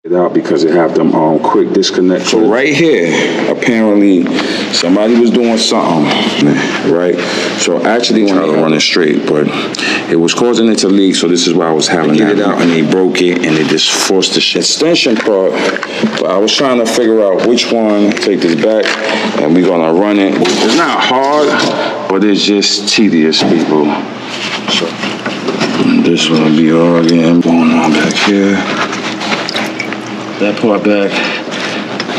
it out because it have them quick disconnect. So right here, apparently somebody was doing something, right? So actually when I run it straight, but it was causing it to leak. So this is why I was having to get it out, and they broke it, and it just forced the extension part. But I was trying to figure out which one. Take this back, and we're gonna run it. It's not hard, but it's just tedious, people. So this will be all again going on back here. That part back.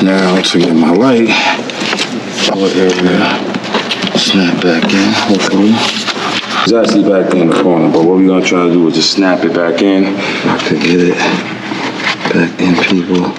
Now to get my light, what area, snap back in, hopefully. It's actually back in the corner, but what we're gonna try to do is just snap it back in. I could get it back in, people.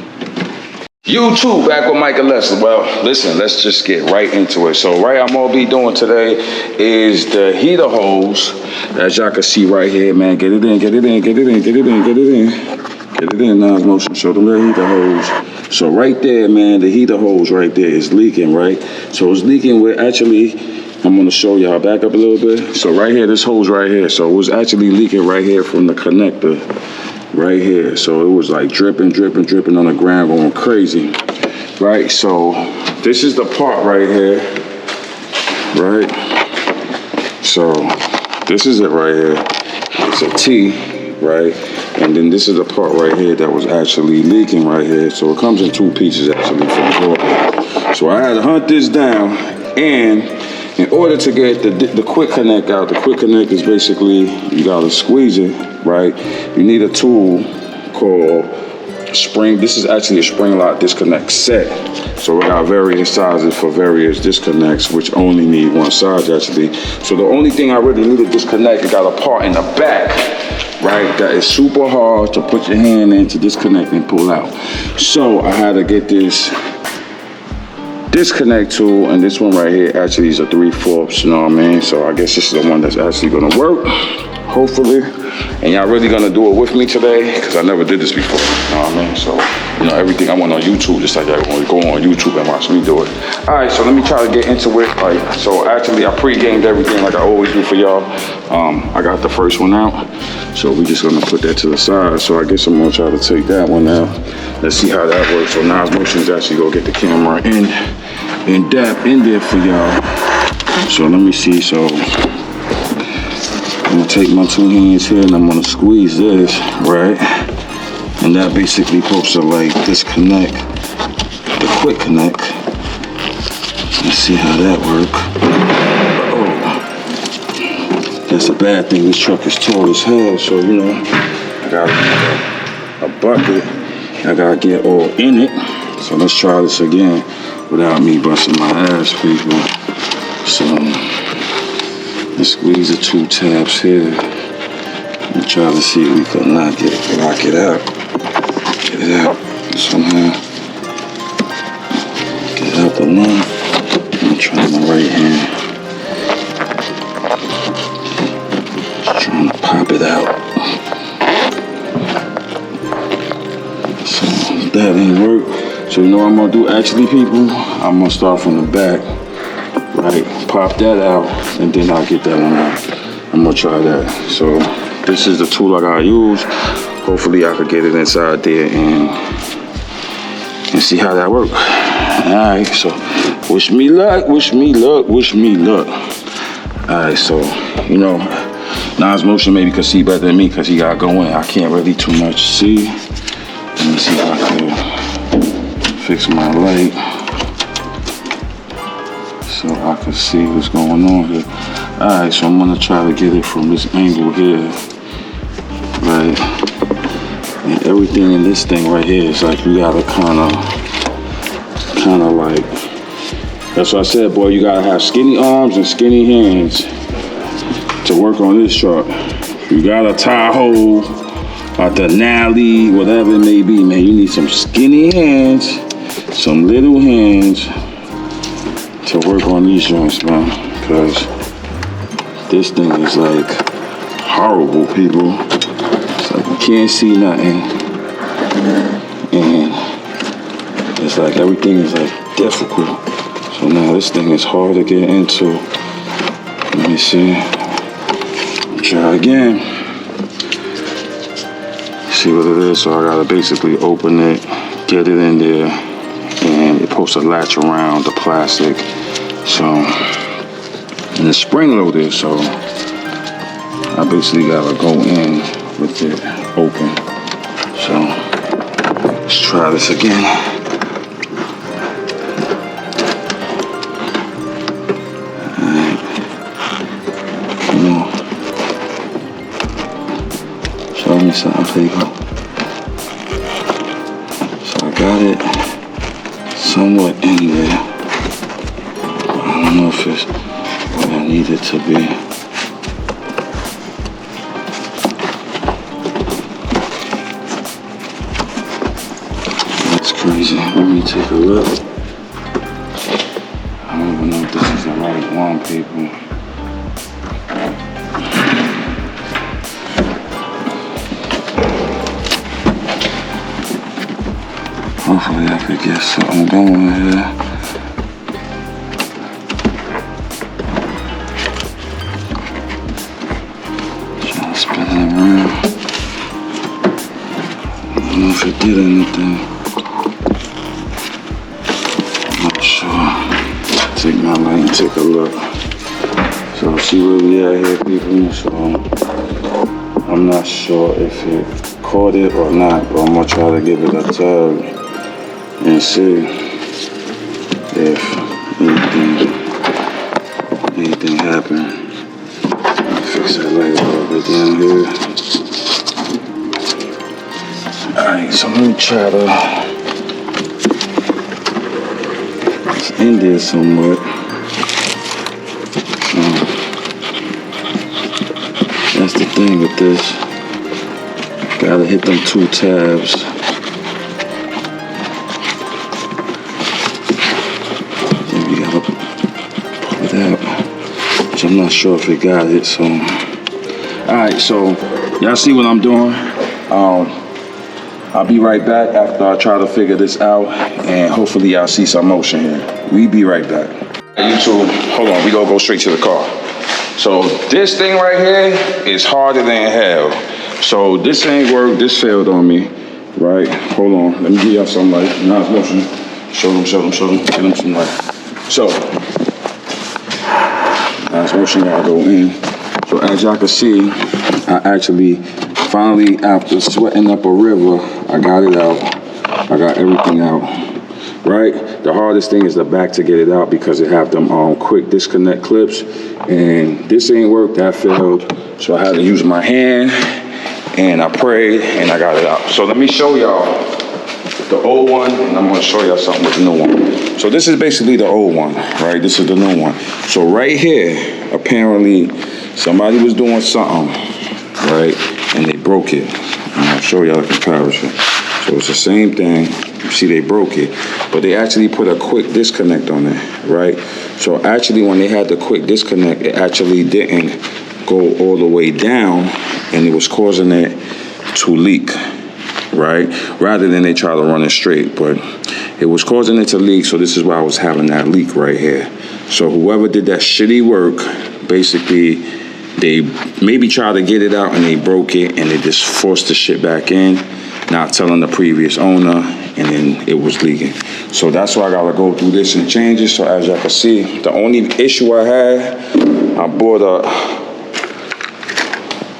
YouTube, back with Myke LS. Well, listen, let's just get right into it. So I'm gonna be doing today is the heater hose. As y'all can see right here, man, get it in, get it in, get it in, get it in, get it in. Get it in, Nas Motion, show them the heater hose. So right there, man, the heater hose right there is leaking, right? So it's leaking with, actually, I'm gonna show y'all, back up a little bit. So right here, this hose right here, so it was actually leaking right here from the connector, right here. So it was like dripping, dripping, dripping on the ground, going crazy, right? So this is the part right here, right? So this is it right here. It's a T, right? And then this is the part right here that was actually leaking right here. So it comes in two pieces actually from the door. So I had to hunt this down, and in order to get the quick connect out, the quick connect is basically, you gotta squeeze it, right? You need a tool called spring. This is actually a spring lock disconnect set. So we got various sizes for various disconnects, which only need one size actually. So the only thing I really need to disconnect, it got a part in the back, right, that is super hard to put your hand in to disconnect and pull out. So I had to get this disconnect tool, and this one right here actually is a 3/4, you know what I mean? So I guess this is the one that's actually gonna work, hopefully. And y'all really gonna do it with me today, because I never did this before, you know what I mean? So, you know, everything I went on YouTube, just like y'all gonna go on YouTube and watch me do it. All right, so let me try to get into it. So actually I pre-gamed everything like I always do for y'all. I got the first one out, so we just gonna put that to the side. So I guess I'm gonna try to take that one out. Let's see how that works. So Nas Motion is actually gonna get the camera in depth in there for y'all. So let me see, so I'm gonna take my two hands here and I'm gonna squeeze this, right? And that basically supposed to like disconnect the quick connect. Let's see how that works. Oh, that's a bad thing. This truck is tall as hell, so you know, I got a bucket. I gotta get all in it. So let's try this again without me busting my ass, people. So let's squeeze the two tabs here and try to see if we can lock it out. Get it out somehow. Get it out the line. I'm trying my right hand. Just trying to pop it out. So that ain't work. So you know what I'm gonna do actually, people? I'm gonna start from the back. Right, pop that out, and then I'll get that one out. I'm gonna try that. So this is the tool I gotta use. Hopefully I could get it inside there and see how that works. All right, so wish me luck, wish me luck, wish me luck. All right, so you know, Nas Motion maybe could see better than me because he got going. I can't really too much see. Let me see if I can fix my light, so I can see what's going on here. Alright, so I'm gonna try to get it from this angle here. Right. And everything in this thing right here is like you gotta kinda like, that's what I said, boy, you gotta have skinny arms and skinny hands to work on this truck. You got a Tahoe, a Denali, whatever it may be, man. You need some skinny hands, some little hands to work on these joints, man, because this thing is like horrible, people. It's like you can't see nothing, and it's like everything is like difficult. So now this thing is hard to get into. Let me see. Try again. See what it is? So I gotta basically open it, get it in there, and it's supposed to latch around the plastic. So, and it's spring loaded, so I basically gotta go in with it open. So let's try this again. Alright. Come on. Show me something, people. So I got it somewhat in there. I don't know if it's what I need it to be. That's crazy. Let me take a look. I don't even know if this is the right one, people. Hopefully I could get something going here. Trying to spin it around. I don't know if it did anything. I'm not sure. Take my light and take a look. So see where we at here, people. So I'm not sure if it caught it or not, but I'm gonna try to give it a tug and see if anything happened. Fix that light a little bit down here. Alright, so let me try to, it's in there somewhat. So that's the thing with this. Gotta hit them 2 tabs. Which I'm not sure if it got it, so. Alright, so y'all see what I'm doing? I'll be right back after I try to figure this out, and hopefully y'all see some motion here. We be right back. YouTube, hold on, we gonna go straight to the car. So this thing right here is harder than hell. So this ain't work, this failed on me, right? Hold on, let me give y'all some light. Now it's motion. Show them, give them some light. So, as motion gotta go in. So as y'all can see, I actually finally, after sweating up a river, I got it out. I got everything out, right? The hardest thing is the back to get it out because it have them quick disconnect clips, and this ain't worked, that failed. So I had to use my hand, and I prayed, and I got it out. So let me show y'all the old one, and I'm gonna show y'all something with the new one. So this is basically the old one, right? This is the new one. So right here, apparently somebody was doing something, right? And they broke it. And I'll show y'all the comparison. So it's the same thing. You see they broke it, but they actually put a quick disconnect on it, right? So actually when they had the quick disconnect, it actually didn't go all the way down, and it was causing it to leak, right? Rather than they try to run it straight, but it was causing it to leak, so this is why I was having that leak right here. So whoever did that shitty work, basically, they maybe tried to get it out and they broke it and they just forced the shit back in, not telling the previous owner, and then it was leaking. So that's why I gotta go through this and change it. So as y'all can see, the only issue I had, I bought a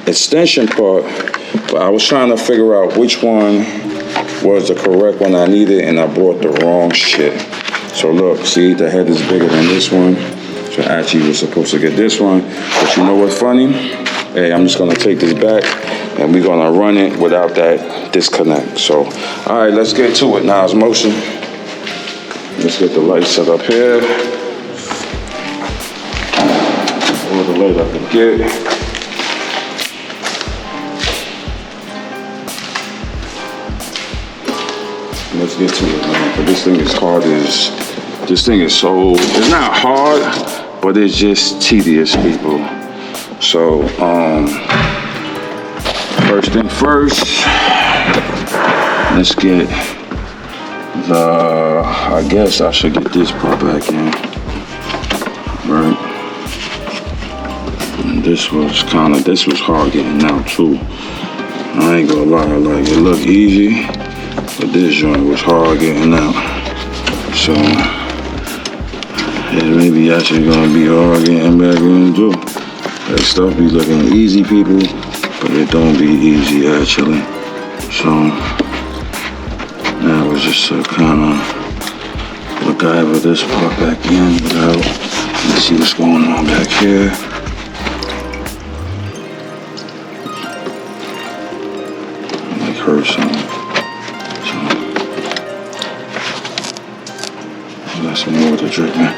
extension part, but I was trying to figure out which one was the correct one I needed, and I bought the wrong shit. So look, see, the head is bigger than this one. So actually we're supposed to get this one, but you know what's funny? Hey, I'm just gonna take this back and we're gonna run it without that disconnect. So, all right, let's get to it. Now it's motion. Let's get the light set up here. All the light I can get. Let's get to it, man. But this thing is hard as, this thing is so, it's not hard, but it's just tedious, people. So, first thing first, let's get the, I guess I should get this part back in, right? And this was hard getting out too. I ain't gonna lie, like it looked easy, but this joint was hard getting out. So it may be actually gonna be hard getting back in too. That stuff be looking easy, people, but it don't be easy actually. So that was just to kind of MacGyver this part back in without. Let's see what's going on back here. Like hurt something. So I got some more to drink, man.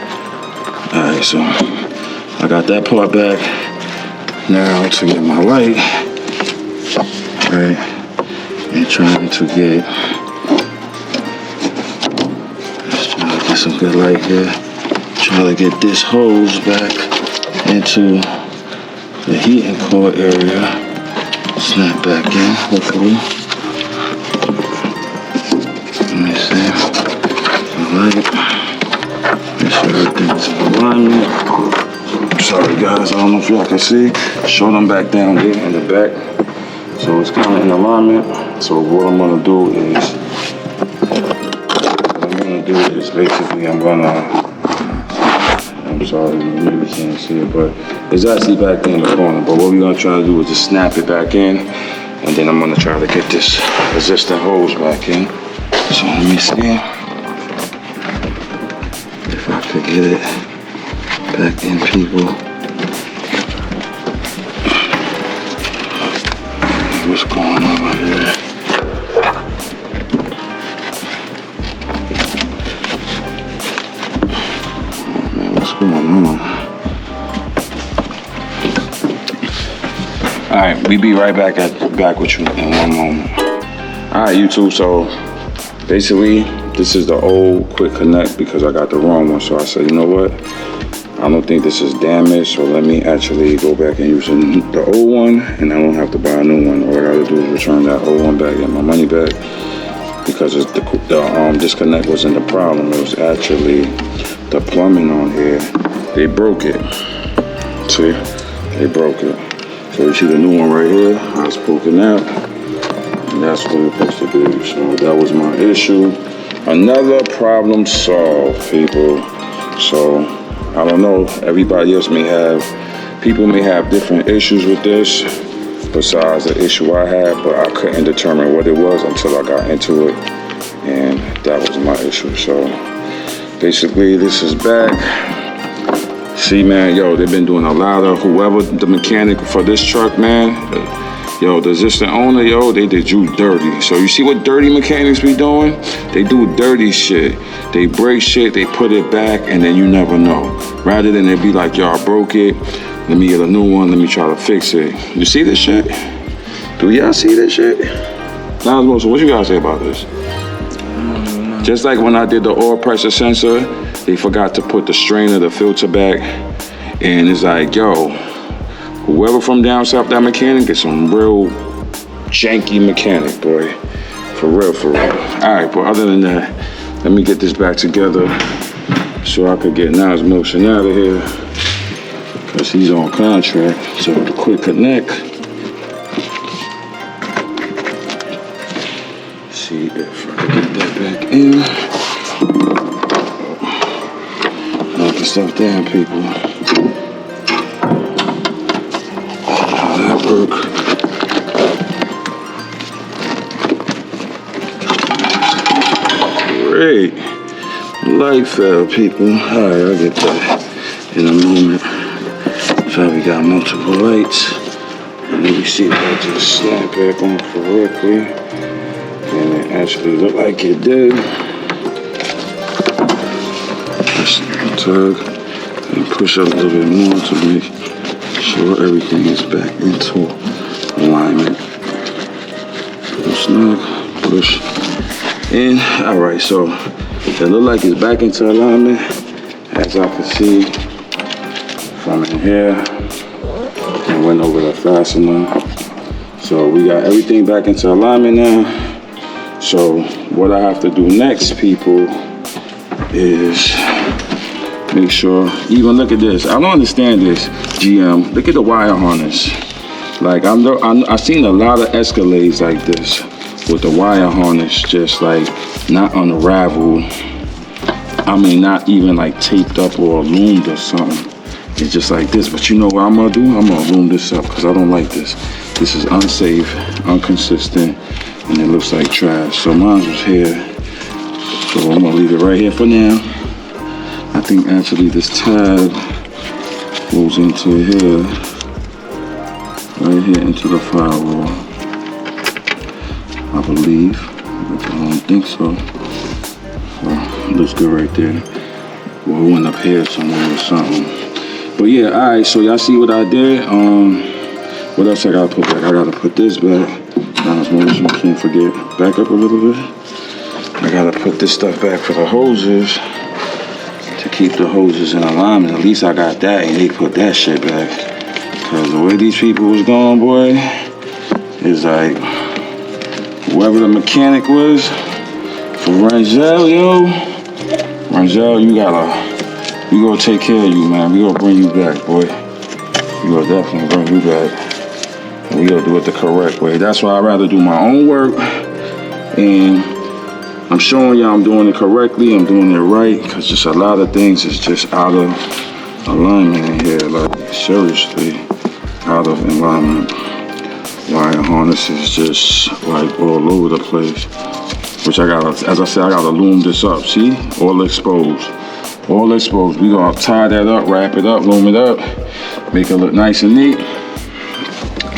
Alright, so I got that part back. Now to get my light. Right. And trying to get some good light here. Try to get this hose back into the heating core area. Snap back in, hopefully. Let me see. The light. Make sure everything's in alignment. Sorry guys, I don't know if y'all can see. Show them back down there in the back. So it's kind of in alignment. So what I'm gonna do is basically I'm sorry, you really can't see it, but it's actually back there in the corner. But what we're gonna try to do is just snap it back in, and then I'm gonna try to get this resistant hose back in. So let me see if I could get it back in, people. What's going on here? Alright, we be right back with you in one moment. Alright, YouTube, so basically this is the old quick connect because I got the wrong one. So I said, you know what? I don't think this is damaged, so let me actually go back and use the old one, and I don't have to buy a new one. All I gotta do is return that old one back, get my money back, because it's the disconnect wasn't the problem. It was actually the plumbing on here. They broke it. See? They broke it. So you see the new one right here, I was poking out, and that's what it's supposed to be. So that was my issue. Another problem solved, people. So I don't know, everybody else may have, people may have different issues with this besides the issue I had, but I couldn't determine what it was until I got into it, and that was my issue. So basically this is back. See, man, yo, they've been doing a lot of, whoever the mechanic for this truck, man, yo, the existing owner, yo, they did you dirty. So you see what dirty mechanics be doing? They do dirty shit. They break shit, they put it back, and then you never know. Rather than they be like, yo, I broke it, let me get a new one, let me try to fix it. You see this shit? Do y'all see this shit? Now, so what you guys say about this? Just like when I did the oil pressure sensor, they forgot to put the strainer, the filter back, and it's like, yo, whoever from down south, that mechanic is some real janky mechanic, boy. For real, for real. All right, but other than that, let me get this back together so I could get Nas Motion out of here, because he's on contract. So the quick connect. See if I can get that back in. Knock the stuff down, people. How that work? Great. Light fell, people. Alright, I'll get that in a moment. So we got multiple lights. And then we see if I just snap back on correctly. And it actually looked like it did. Just tug and push up a little bit more to make sure everything is back into alignment. Pull snug, push in. Alright, so it looked like it's back into alignment. As I can see from in here, I went over the fastener. So we got everything back into alignment now. So what I have to do next, people, is make sure, even look at this. I don't understand this, GM. Look at the wire harness. Like I seen a lot of Escalades like this with the wire harness just like not unraveled. I mean, not even like taped up or loomed or something. It's just like this. But you know what I'm gonna do? I'm gonna loom this up because I don't like this. This is unsafe, inconsistent, and it looks like trash. So mine was here. So I'm gonna leave it right here for now. I think actually this tab goes into here. Right here into the firewall, I believe, but I don't think so. So it looks good right there. Well, it went up here somewhere or something. But yeah, all right. So y'all see what I did? What else I gotta put back? I gotta put this back. Now as long as you can't forget, back up a little bit. I gotta put this stuff back for the hoses to keep the hoses in alignment. At least I got that, and they put that shit back. Cause the way these people was going, boy, is like, whoever the mechanic was for Rangel, yo, Rangel, we gonna take care of you, man. We gonna bring you back, boy. We gonna definitely bring you back. And we gonna do it the correct way. That's why I'd rather do my own work, and I'm showing y'all I'm doing it correctly. I'm doing it right, cause just a lot of things is just out of alignment in here, like seriously. Out of alignment. Wire harnesses just like all over the place. Which I gotta, as I said, I gotta loom this up. See? All exposed. All exposed. We gonna tie that up, wrap it up, loom it up, make it look nice and neat.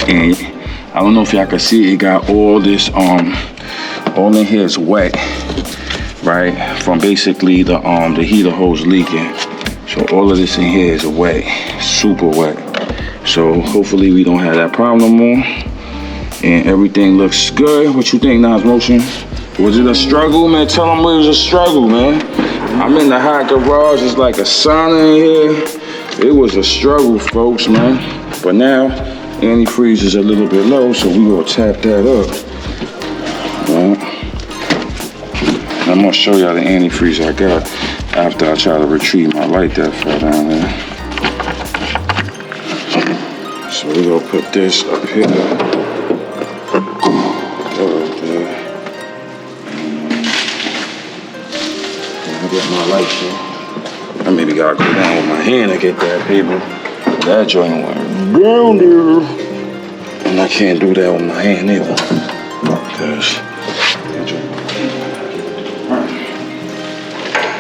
And I don't know if y'all can see, it got all this, all in here is wet, right? From basically the heater hose leaking. So all of this in here is wet, super wet. So hopefully we don't have that problem no more. And everything looks good. What you think, Nas Motion? Was it a struggle, man? Tell them it was a struggle, man. I'm in the hot garage. It's like a sauna in here. It was a struggle, folks, man. But now, antifreeze is a little bit low, so we gonna tap that up. Right. I'm gonna show y'all the antifreeze I got after I try to retrieve my light that far down there. So we're gonna put this up here. Right there. I get my light here. I maybe gotta go down with my hand to get that paper. That joint went down there. And I can't do that with my hand either. Because that joint went down. Alright.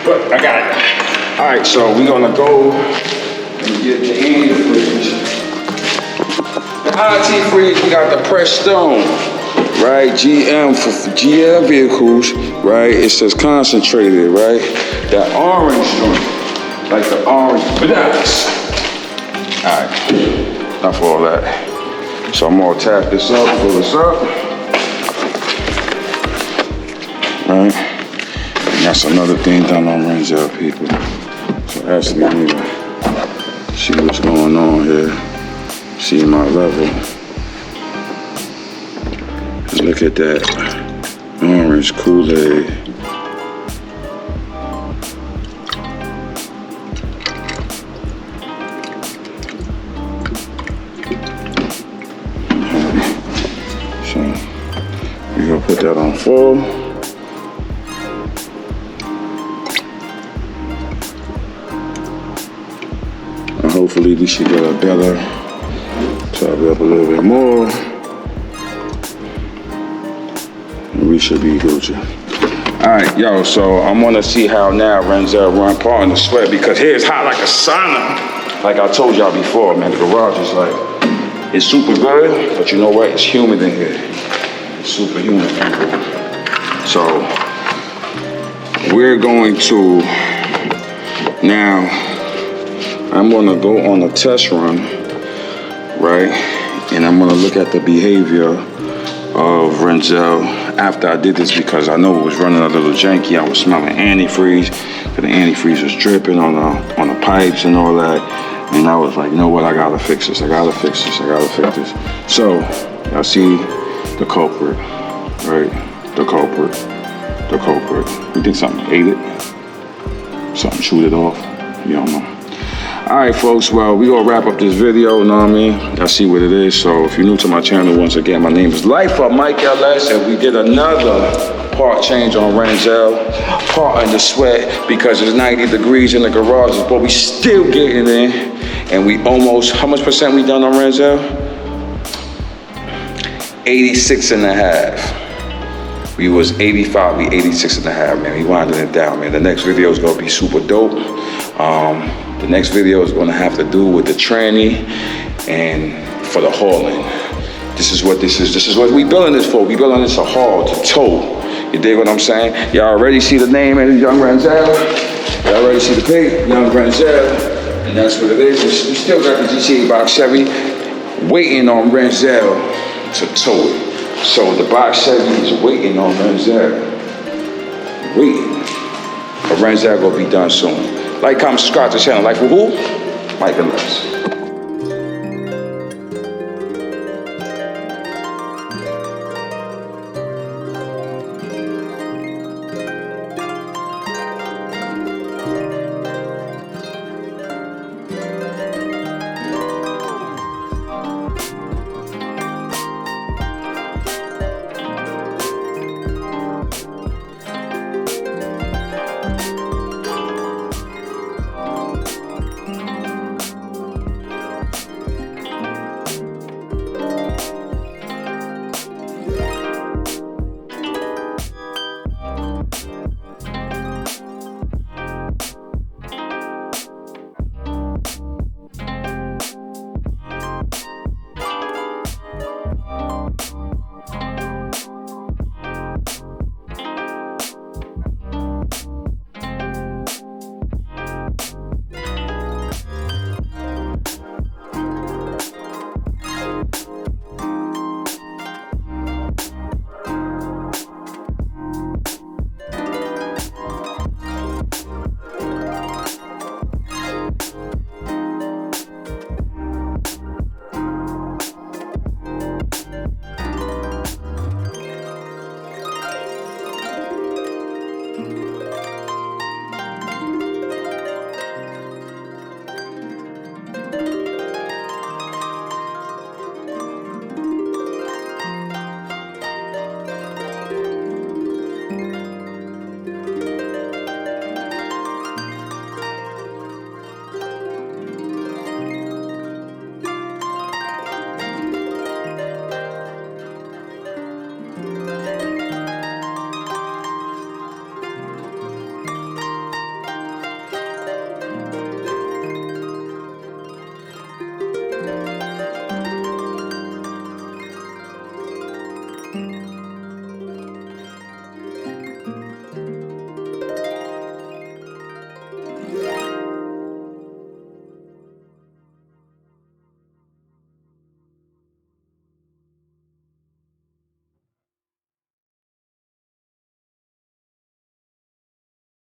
But I got it. Alright, so we're gonna go and get the antifreeze. The Antifreeze, we got the pressed stone, right? GM for GM vehicles, right? It says concentrated, right? That orange joint, like the orange blocks. All right, enough of all that. So I'm gonna tap this up, pull this up, right? And that's another thing done on Renzel, people. So actually, I need to see what's going on here. See my level. Look at that orange Kool-Aid. So we're gonna put that on full. And hopefully we should get a better. Top it up a little bit more. And we should be Gucci. Alright, yo, so I'm gonna see how now Renzel run part in the sweat because here it's hot like a sauna. Like I told y'all before, man, the garage is like, it's super good, but you know what? It's humid in here. It's super humid, people. So, we're going to, now, I'm gonna go on a test run, right? And I'm gonna look at the behavior of Renzel after I did this because I know it was running a little janky. I was smelling antifreeze, because the antifreeze was dripping on the pipes and all that. And I was like, you know what? I gotta fix this. I gotta fix this. I gotta fix this. So I see the culprit, right? The culprit. The culprit. You think something ate it? Something chewed it off? You don't know. All right, folks, well, we gonna wrap up this video, you know what I mean? Y'all see what it is. So if you're new to my channel, once again, my name is Life of Myke LS, and we did another part change on Renzel, part in the sweat because it's 90 degrees in the garages, but we still getting in, and we almost, how much percent we done on Renzel? 86.5. We was 85, we 86.5, man. We winding it down, man. The next video is gonna be super dope. The next video is gonna have to do with the tranny and for the hauling. This is what this is. This is what we building this for. We building this to haul, to tow. You dig what I'm saying? Y'all already see the name of Young Renzel. Y'all already see the pig, Young Renzel. And that's what it is. We still got the GTA box Chevy waiting on Renzel to tow it. So the box Chevy is waiting on Renzel. Waiting. But Renzel gonna be done soon. Like, comment, subscribe to the channel. Like for who? Myke LS.